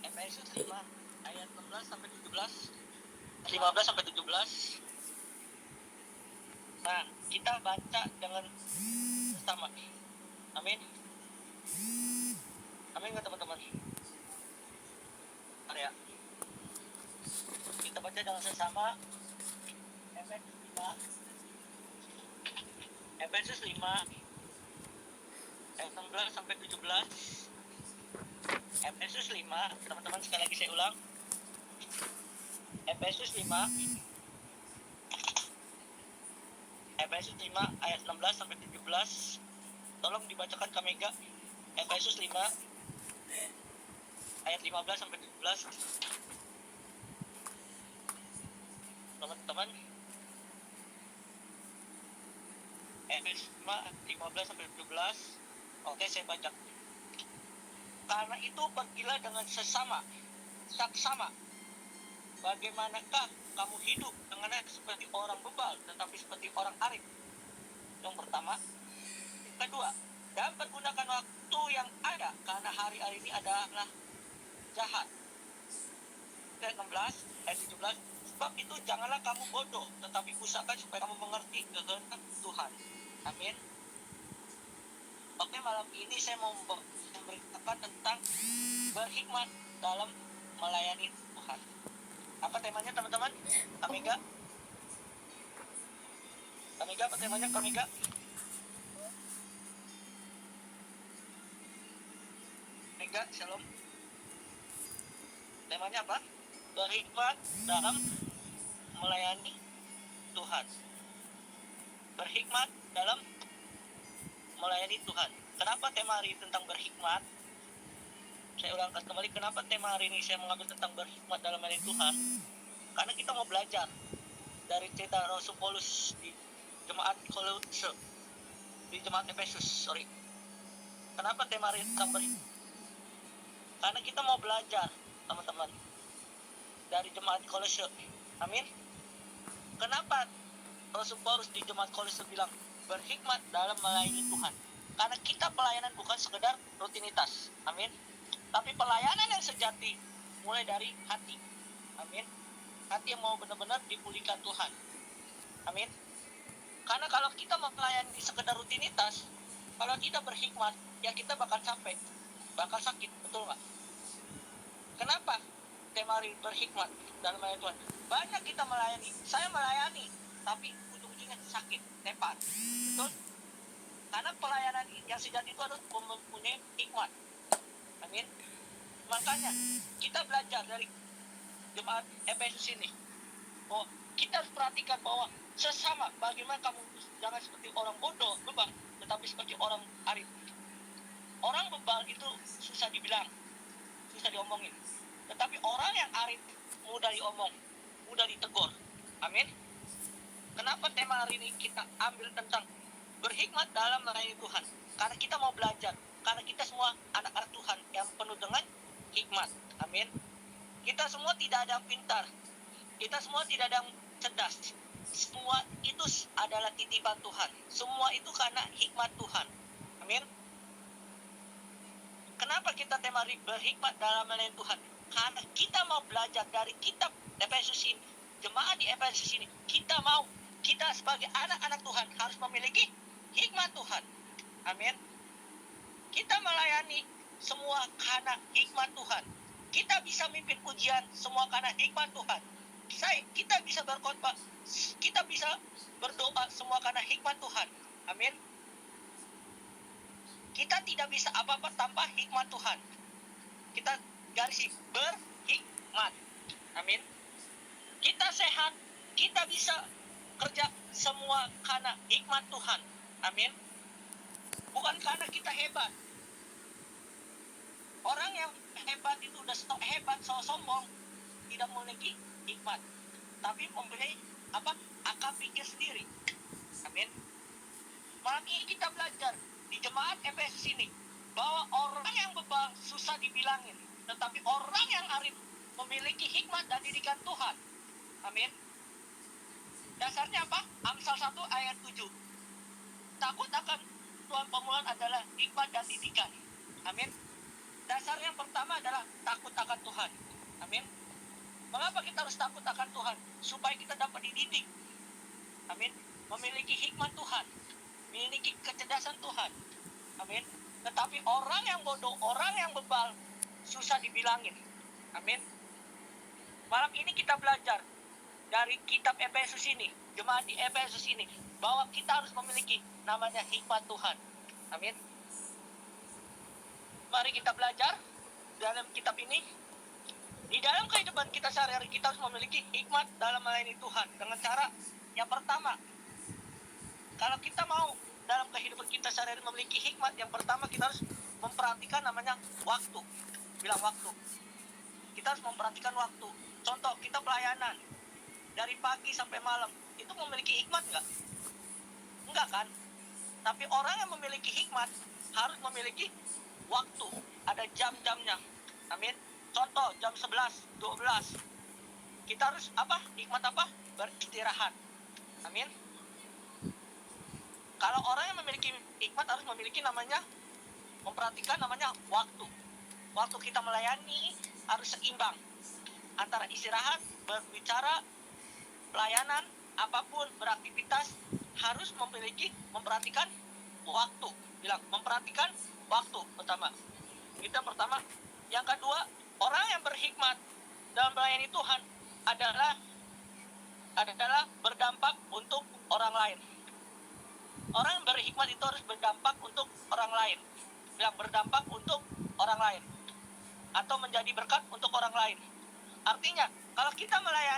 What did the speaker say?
Efesus 5 ayat 16 sampai 17, 15 sampai 17. Nah, kita baca dengan bersama. Amin. Amin nggak teman-teman? Area. Kita baca dengan sesama. Efesus 5 ayat 16 sampai 17. Efesus 5, teman-teman sekali lagi saya ulang. Efesus 5 ayat 16 sampai 17. Tolong dibacakan Kak Mega. Efesus 5 ayat 15 sampai 17. Teman-teman. Efesus 5 15 sampai 17. Oke, saya baca. Karena itu pergilah dengan saksama. Bagaimanakah kamu hidup dengan seperti orang bebal, tetapi seperti orang arif? Yang pertama. Kedua, dan pergunakan waktu yang ada, karena hari-hari ini adalah jahat. Ayat 16, ayat 17. Sebab itu janganlah kamu bodoh, tetapi usahakan supaya kamu mengerti kehendak Tuhan. Amin. Oke, malam ini saya mau memberitakan tentang berhikmat dalam melayani Tuhan. Apa temanya teman-teman? Kamiga? Apa temanya Kamiga? Kamiga, shalom. Temanya apa? Berhikmat dalam melayani Tuhan. Berhikmat dalam melayani Tuhan. Kenapa tema hari tentang berhikmat? Saya ulangkan kembali, kenapa tema hari ini saya mengambil tentang berhikmat dalam melayani Tuhan? Karena kita mau belajar dari cerita Rasul Paulus di jemaat Kolose, di jemaat Efesus, Kenapa tema hari tentang berhikmat? Karena kita mau belajar, teman-teman, dari jemaat Kolose. Amin. Kenapa Rasul Paulus di jemaat Kolose bilang berhikmat dalam melayani Tuhan? Karena kita pelayanan bukan sekedar rutinitas. Amin. Tapi pelayanan yang sejati mulai dari hati. Amin. Hati yang mau benar-benar dipulihkan Tuhan. Amin. Karena kalau kita mau melayani sekedar rutinitas, kalau kita berhikmat, ya kita bakal capek, bakal sakit, betul nggak? Kenapa tema hari berhikmat dalam melayani Tuhan? Banyak kita melayani, saya melayani, tapi ujung-ujungnya sakit, tepar, betul? Karena pelayanan yang sejati itu harus mempunyai hikmat. Amin. Makanya kita belajar dari jemaat Efesus ini. Oh, kita harus perhatikan bahwa sesama, bagaimana kamu jangan seperti orang bodoh, bebal, tetapi seperti orang arif. Orang bebal itu susah dibilang, susah diomongin. Tetapi orang yang arif mudah diomong, mudah ditegur. Amin. Kenapa tema hari ini kita ambil tentang berhikmat dalam melayani Tuhan? Karena kita mau belajar. Karena kita semua anak-anak Tuhan yang penuh dengan hikmat. Amin. Kita semua tidak ada yang pintar. Kita semua tidak ada yang cerdas. Semua itu adalah titipan Tuhan. Semua itu karena hikmat Tuhan. Amin. Kenapa kita tema berhikmat dalam melayani Tuhan? Karena kita mau belajar dari kitab Efesus ini. Jemaat di Efesus ini. Kita sebagai anak-anak Tuhan harus memiliki hikmat Tuhan. Amin. Kita melayani semua karena hikmat Tuhan. Kita bisa mimpin ujian semua karena hikmat Tuhan. Kita bisa berkhotbah, kita bisa berdoa semua karena hikmat Tuhan. Amin. Kita tidak bisa apa-apa tanpa hikmat Tuhan. Kita garis berhikmat. Amin. Kita sehat, kita bisa kerja semua karena hikmat Tuhan. Amin. Bukan karena kita hebat. Orang yang hebat itu udah hebat, sombong, tidak memiliki hikmat, tapi mempunyai akal pikir sendiri. Amin. Malam ini kita belajar di jemaat Efesus ini bahwa orang yang bebal susah dibilangin, tetapi orang yang arif memiliki hikmat dan didikan Tuhan. Amin. Dasarnya apa? Amsal 1 ayat 7. Takut akan Tuhan permulaan adalah hikmat dan didikan. Amin. Dasar yang pertama adalah takut akan Tuhan. Amin. Mengapa kita harus takut akan Tuhan? Supaya kita dapat dididik. Amin. Memiliki hikmat Tuhan, memiliki kecerdasan Tuhan. Amin. Tetapi orang yang bodoh, orang yang bebal, susah dibilangin. Amin. Malam ini kita belajar dari kitab Efesus ini, jemaat di Efesus ini, bahwa kita harus memiliki namanya hikmat Tuhan. Amin. Mari kita belajar dalam kitab ini. Di dalam kehidupan kita sehari-hari, kita harus memiliki hikmat dalam melayani Tuhan. Dengan cara yang pertama, kalau kita mau dalam kehidupan kita sehari-hari memiliki hikmat, yang pertama kita harus memperhatikan namanya waktu. Bilang waktu. Kita harus memperhatikan waktu. Contoh, kita pelayanan dari pagi sampai malam, itu memiliki hikmat nggak? Enggak kan? Tapi orang yang memiliki hikmat harus memiliki waktu. Ada jam-jamnya. Amin. Contoh, jam 11, 12. Kita harus apa? Hikmat apa? Beristirahat. Amin. Kalau orang yang memiliki hikmat harus memiliki namanya, memperhatikan namanya waktu. Waktu kita melayani harus seimbang antara istirahat, berbicara, pelayanan, apapun, beraktivitas, harus memperhatikan waktu. Bilang, memperhatikan waktu pertama. Itu yang pertama. Yang kedua, orang yang berhikmat dalam melayani Tuhan adalah berdampak untuk orang lain. Orang yang berhikmat itu harus berdampak untuk orang lain. Bilang, berdampak untuk orang lain. Atau menjadi berkat untuk orang lain. Artinya, kalau kita melayani